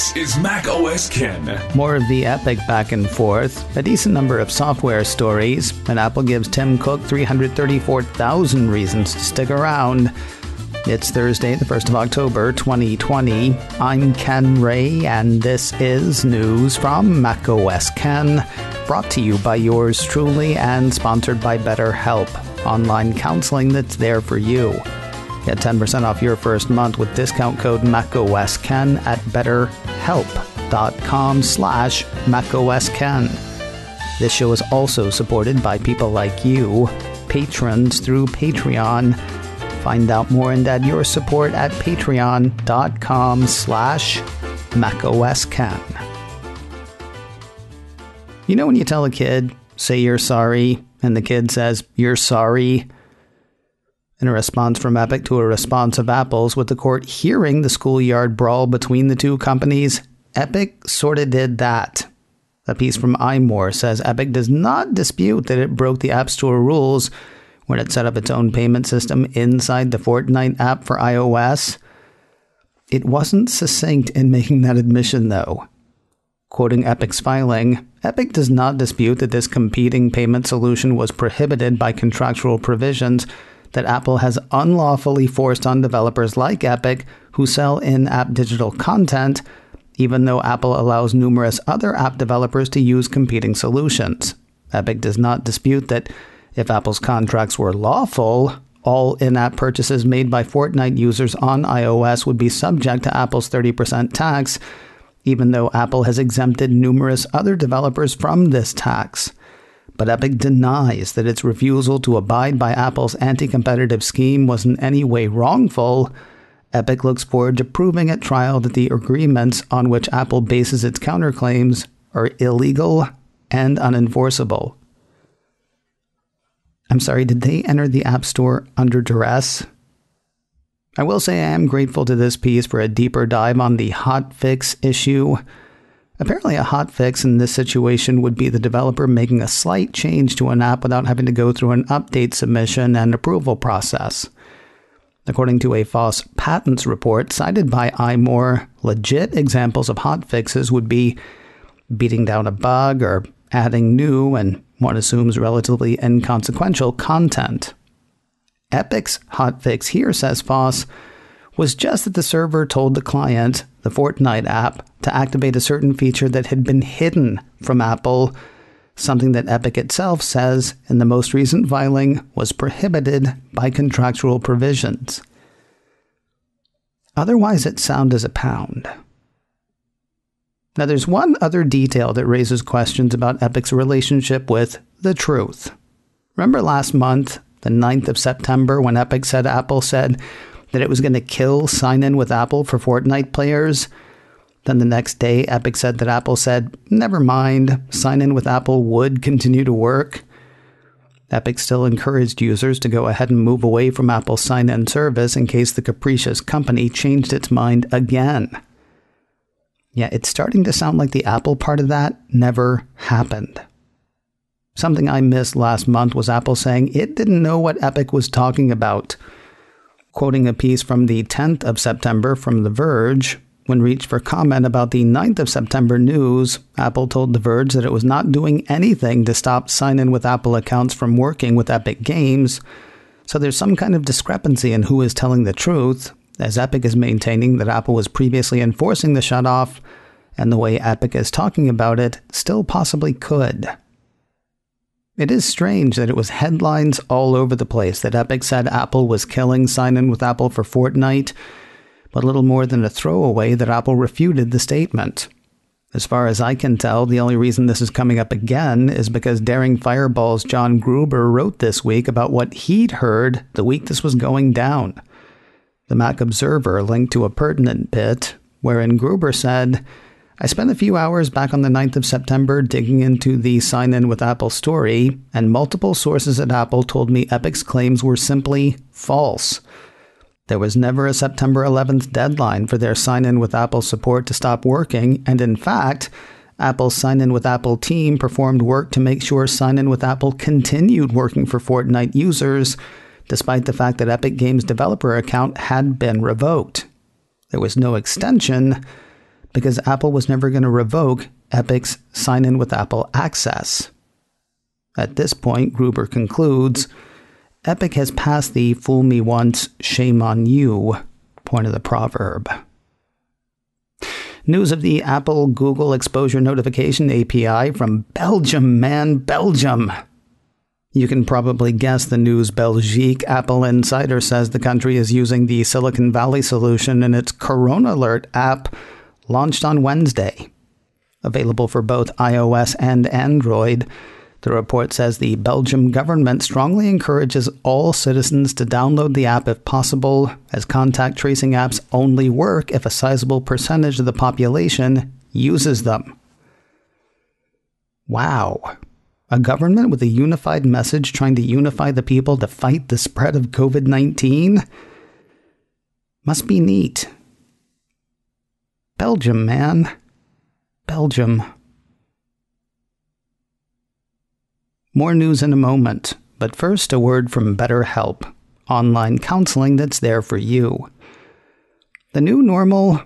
This is macOS Ken. More of the Epic back and forth, a decent number of software stories, and Apple gives Tim Cook 334,000 reasons to stick around. It's Thursday, the 1st of October, 2020. I'm Ken Ray, and this is news from macOS Ken, brought to you by yours truly and sponsored by BetterHelp, online counseling that's there for you. Get 10% off your first month with discount code macOSKen at betterhelp.com/macOSKen. This show is also supported by people like you, patrons through Patreon. Find out more and add your support at patreon.com/macOSKen. You know when you tell a kid, say you're sorry, and the kid says, you're sorry? In a response from Epic to a response of Apple's, with the court hearing the schoolyard brawl between the two companies, Epic sorta did that. A piece from iMore says Epic does not dispute that it broke the App Store rules when it set up its own payment system inside the Fortnite app for iOS. It wasn't succinct in making that admission, though. Quoting Epic's filing, Epic does not dispute that this competing payment solution was prohibited by contractual provisions that Apple has unlawfully forced on developers like Epic who sell in-app digital content, even though Apple allows numerous other app developers to use competing solutions. Epic does not dispute that if Apple's contracts were lawful, all in-app purchases made by Fortnite users on iOS would be subject to Apple's 30% tax, even though Apple has exempted numerous other developers from this tax. But Epic denies that its refusal to abide by Apple's anti-competitive scheme was in any way wrongful. Epic looks forward to proving at trial that the agreements on which Apple bases its counterclaims are illegal and unenforceable. I'm sorry, did they enter the App Store under duress? I will say I am grateful to this piece for a deeper dive on the hotfix issue. Apparently, a hotfix in this situation would be the developer making a slight change to an app without having to go through an update submission and approval process. According to a FOSS patents report cited by iMore, legit examples of hotfixes would be beating down a bug or adding new and one assumes relatively inconsequential content. Epic's hotfix here, says FOSS, was just that the server told the client, the Fortnite app, to activate a certain feature that had been hidden from Apple, something that Epic itself says in the most recent filing was prohibited by contractual provisions. Otherwise, it sounds as a pound. Now, there's one other detail that raises questions about Epic's relationship with the truth. Remember last month, the 9th of September, when Epic said Apple said that it was going to kill sign-in with Apple for Fortnite players? Then the next day, Epic said that Apple said, never mind, sign-in with Apple would continue to work. Epic still encouraged users to go ahead and move away from Apple's sign-in service in case the capricious company changed its mind again. Yeah, it's starting to sound like the Apple part of that never happened. Something I missed last month was Apple saying it didn't know what Epic was talking about. Quoting a piece from the 10th of September from The Verge, when reached for comment about the 9th of September news, Apple told The Verge that it was not doing anything to stop sign-in with Apple accounts from working with Epic Games, so there's some kind of discrepancy in who is telling the truth, as Epic is maintaining that Apple was previously enforcing the shutoff, and the way Epic is talking about it still possibly could. It is strange that it was headlines all over the place that Epic said Apple was killing sign-in with Apple for Fortnite, but little more than a throwaway that Apple refuted the statement. As far as I can tell, the only reason this is coming up again is because Daring Fireball's John Gruber wrote this week about what he'd heard the week this was going down. The Mac Observer linked to a pertinent bit, wherein Gruber said, I spent a few hours back on the 9th of September digging into the sign-in with Apple story, and multiple sources at Apple told me Epic's claims were simply false. There was never a September 11th deadline for their sign-in with Apple support to stop working, and in fact, Apple's sign-in with Apple team performed work to make sure sign-in with Apple continued working for Fortnite users, despite the fact that Epic Games' developer account had been revoked. There was no extension, because Apple was never going to revoke Epic's sign-in with Apple access. At this point, Gruber concludes, Epic has passed the fool me once, shame on you point of the proverb. News of the Apple-Google Exposure Notification API from Belgium, man, Belgium. You can probably guess the news Belgique. Apple Insider says the country is using the Silicon Valley solution in its Coronalert app, launched on Wednesday. Available for both iOS and Android, the report says the Belgian government strongly encourages all citizens to download the app if possible, as contact tracing apps only work if a sizable percentage of the population uses them. Wow. A government with a unified message trying to unify the people to fight the spread of COVID-19? Must be neat. Belgium, man. Belgium. More news in a moment, but first a word from BetterHelp, online counseling that's there for you. The new normal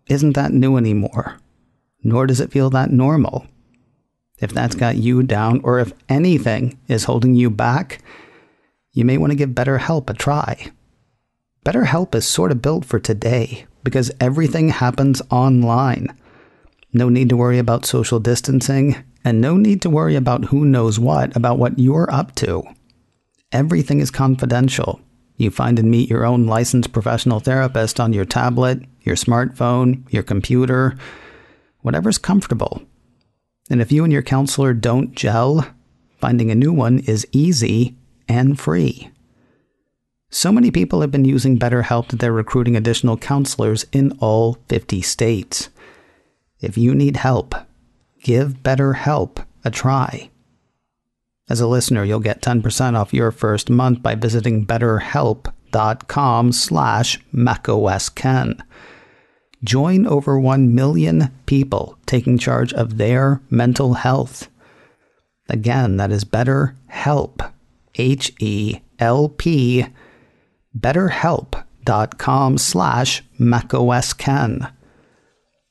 isn't that new anymore, nor does it feel that normal. If that's got you down, or if anything is holding you back, you may want to give BetterHelp a try. BetterHelp is sort of built for today, because everything happens online. No need to worry about social distancing, and no need to worry about who knows what about what you're up to. Everything is confidential. You find and meet your own licensed professional therapist on your tablet, your smartphone, your computer, whatever's comfortable. And if you and your counselor don't gel, finding a new one is easy and free. So many people have been using BetterHelp that they're recruiting additional counselors in all 50 states. If you need help, give BetterHelp a try. As a listener, you'll get 10% off your first month by visiting betterhelp.com/macOSKen. Join over 1 million people taking charge of their mental health. Again, that is BetterHelp, H-E-L-P, betterhelp.com/macOSKen.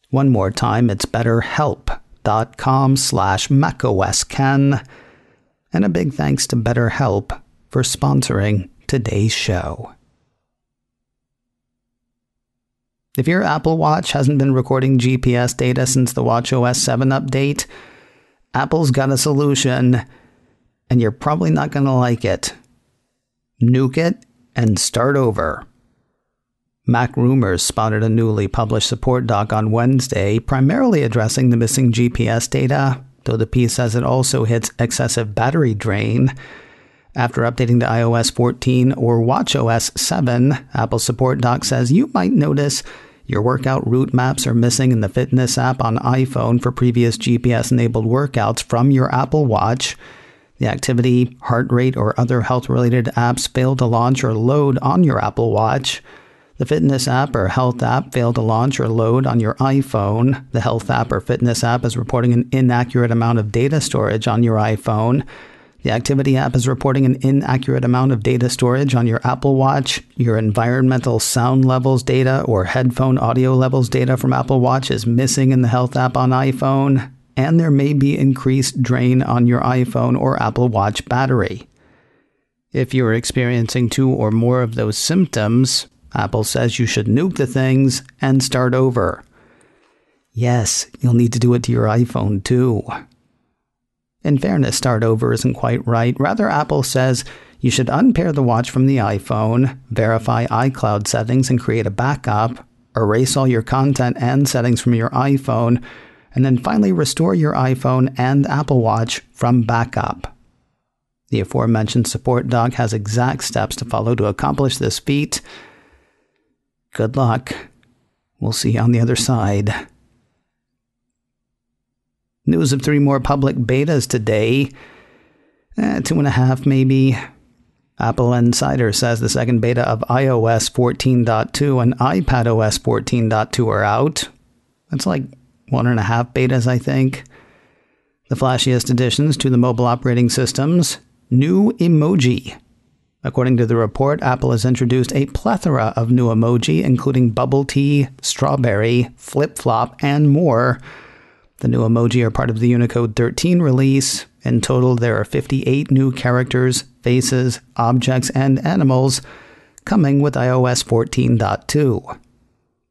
One more time, it's betterhelp.com/macOSKen. And a big thanks to BetterHelp for sponsoring today's show. If your Apple Watch hasn't been recording GPS data since the watchOS 7 update, Apple's got a solution, and you're probably not going to like it. Nuke it and start over. Mac Rumors spotted a newly published support doc on Wednesday, primarily addressing the missing GPS data, though the piece says it also hits excessive battery drain. After updating to iOS 14 or watchOS 7, Apple support doc says you might notice your workout route maps are missing in the Fitness app on iPhone for previous GPS-enabled workouts from your Apple Watch. The activity, heart rate, or other health-related apps fail to launch or load on your Apple Watch. The Fitness app or Health app failed to launch or load on your iPhone. The Health app or Fitness app is reporting an inaccurate amount of data storage on your iPhone. The Activity app is reporting an inaccurate amount of data storage on your Apple Watch. Your environmental sound levels data or headphone audio levels data from Apple Watch is missing in the Health app on iPhone. And there may be increased drain on your iPhone or Apple Watch battery. If you're experiencing 2 or more of those symptoms, Apple says you should nuke the things and start over. Yes, you'll need to do it to your iPhone too. In fairness, start over isn't quite right. Rather, Apple says you should unpair the watch from the iPhone, verify iCloud settings and create a backup, erase all your content and settings from your iPhone, and then finally restore your iPhone and Apple Watch from backup. The aforementioned support doc has exact steps to follow to accomplish this feat. Good luck. We'll see you on the other side. News of 3 more public betas today. 2.5 maybe. Apple Insider says the second beta of iOS 14.2 and iPadOS 14.2 are out. That's like 1.5 betas, I think. The flashiest additions to the mobile operating systems. New emoji. According to the report, Apple has introduced a plethora of new emoji, including bubble tea, strawberry, flip-flop, and more. The new emoji are part of the Unicode 13 release. In total, there are 58 new characters, faces, objects, and animals coming with iOS 14.2.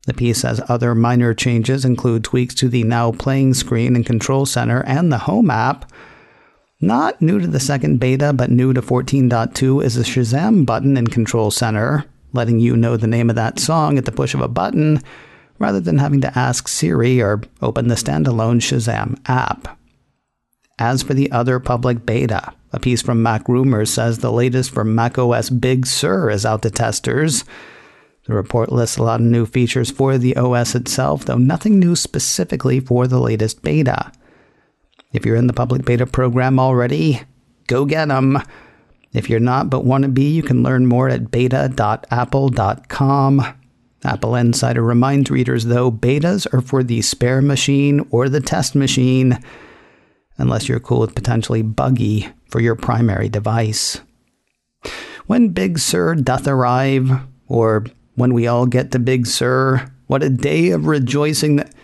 The piece says other minor changes include tweaks to the Now Playing screen and Control Center and the Home app. Not new to the second beta, but new to 14.2 is the Shazam button in Control Center, letting you know the name of that song at the push of a button, rather than having to ask Siri or open the standalone Shazam app. As for the other public beta, a piece from Mac Rumors says the latest for macOS Big Sur is out to testers. The report lists a lot of new features for the OS itself, though nothing new specifically for the latest beta. If you're in the public beta program already, go get them. If you're not but want to be, you can learn more at beta.apple.com. Apple Insider reminds readers, though, betas are for the spare machine or the test machine, unless you're cool with potentially buggy for your primary device. When Big Sur doth arrive, or when we all get to Big Sur, what a day of rejoicing that...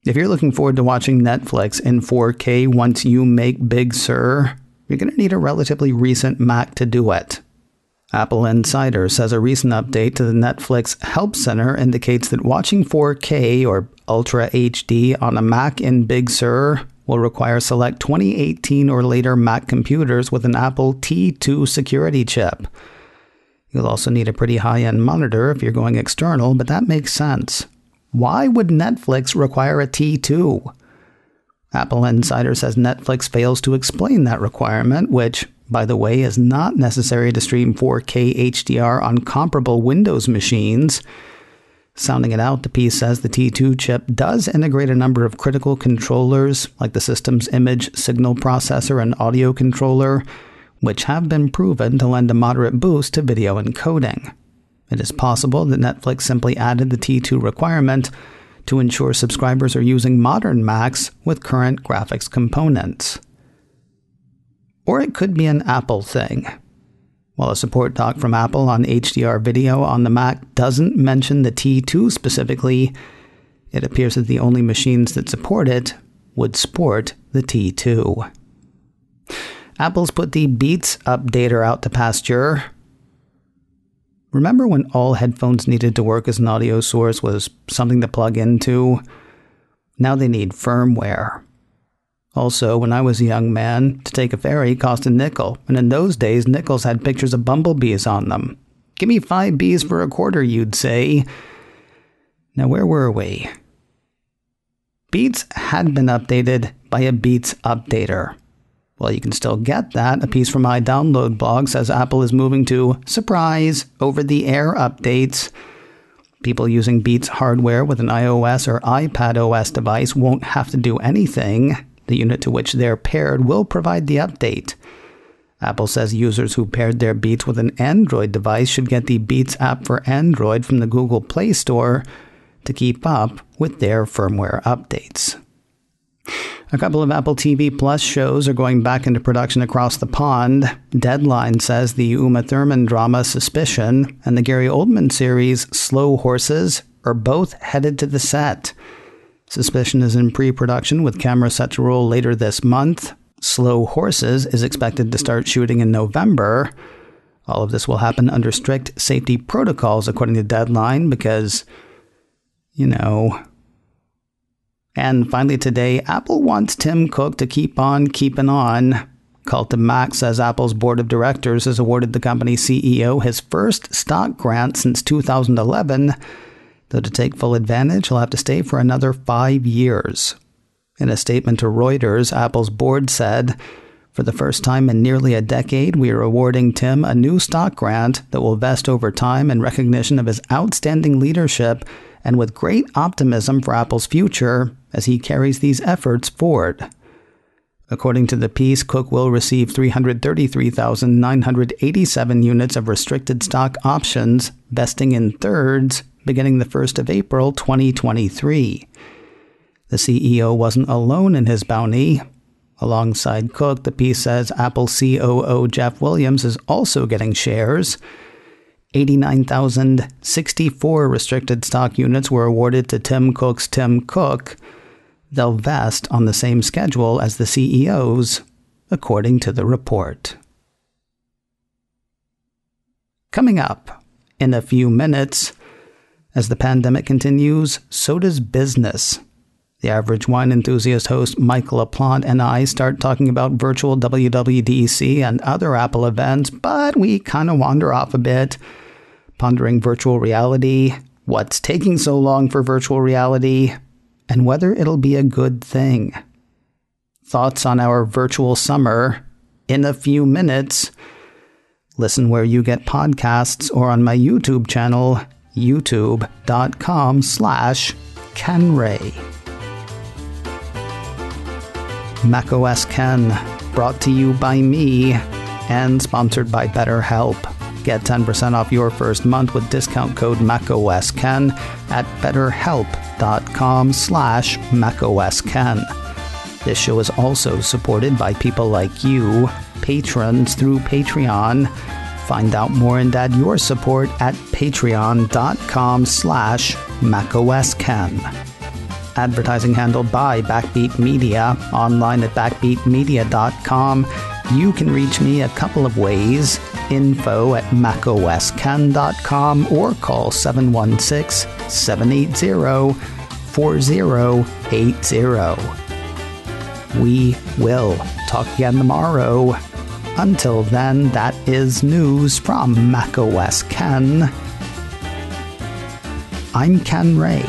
If you're looking forward to watching Netflix in 4K once you make Big Sur, you're going to need a relatively recent Mac to do it. Apple Insider says a recent update to the Netflix Help Center indicates that watching 4K or Ultra HD on a Mac in Big Sur will require select 2018 or later Mac computers with an Apple T2 security chip. You'll also need a pretty high-end monitor if you're going external, but that makes sense. Why would Netflix require a T2? Apple Insider says Netflix fails to explain that requirement, which, by the way, is not necessary to stream 4K HDR on comparable Windows machines. Sounding it out, the piece says the T2 chip does integrate a number of critical controllers, like the system's image signal processor and audio controller, which have been proven to lend a moderate boost to video encoding. It is possible that Netflix simply added the T2 requirement to ensure subscribers are using modern Macs with current graphics components. Or it could be an Apple thing. While a support doc from Apple on HDR video on the Mac doesn't mention the T2 specifically, it appears that the only machines that support it would sport the T2. Apple's put the Beats updater out to pasture. Remember when all headphones needed to work as an audio source was something to plug into? Now they need firmware. Also, when I was a young man, to take a ferry cost a nickel, and in those days, nickels had pictures of bumblebees on them. Give me 5 bees for a quarter, you'd say. Now where were we? Beats had been updated by a Beats updater. Well, you can still get that. A piece from my download blog says Apple is moving to, surprise, over-the-air updates. People using Beats hardware with an iOS or iPadOS device won't have to do anything. The unit to which they're paired will provide the update. Apple says users who paired their Beats with an Android device should get the Beats app for Android from the Google Play Store to keep up with their firmware updates. A couple of Apple TV Plus shows are going back into production across the pond. Deadline says the Uma Thurman drama Suspicion and the Gary Oldman series Slow Horses are both headed to the set. Suspicion is in pre-production with camera set to roll later this month. Slow Horses is expected to start shooting in November. All of this will happen under strict safety protocols according to Deadline because, And finally today, Apple wants Tim Cook to keep on keeping on. Cult of Mac says Apple's board of directors has awarded the company's CEO his first stock grant since 2011, though to take full advantage, he'll have to stay for another 5 years. In a statement to Reuters, Apple's board said, "For the first time in nearly a decade, we are awarding Tim a new stock grant that will vest over time in recognition of his outstanding leadership and with great optimism for Apple's future as he carries these efforts forward." According to the piece, Cook will receive 333,987 units of restricted stock options, vesting in thirds, beginning the 1st of April 2023. The CEO wasn't alone in his bounty. Alongside Cook, the piece says Apple COO Jeff Williams is also getting shares. 89,064 restricted stock units were awarded to Tim Cook's Tim Cook. They'll vest on the same schedule as the CEO's, according to the report. Coming up in a few minutes, as the pandemic continues, so does business. The Average Wine Enthusiast host Michael LaPlante and I start talking about virtual WWDC and other Apple events, but we kind of wander off a bit, pondering virtual reality, what's taking so long for virtual reality, and whether it'll be a good thing. Thoughts on our virtual summer in a few minutes. Listen where you get podcasts or on my YouTube channel, youtube.com/KenRay. macOS Ken, brought to you by me and sponsored by BetterHelp. Get 10% off your first month with discount code macOSKen at betterhelp.com/macOSKen. This show is also supported by people like you, patrons through Patreon. Find out more and add your support at patreon.com/macOSKen. Advertising handled by Backbeat Media, online at backbeatmedia.com. You can reach me a couple of ways, info@macosken.com or call 716-780-4080. We will talk again tomorrow. Until then, that is news from macOS Ken. I'm Ken Ray.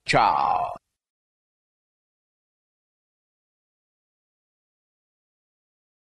Ciao.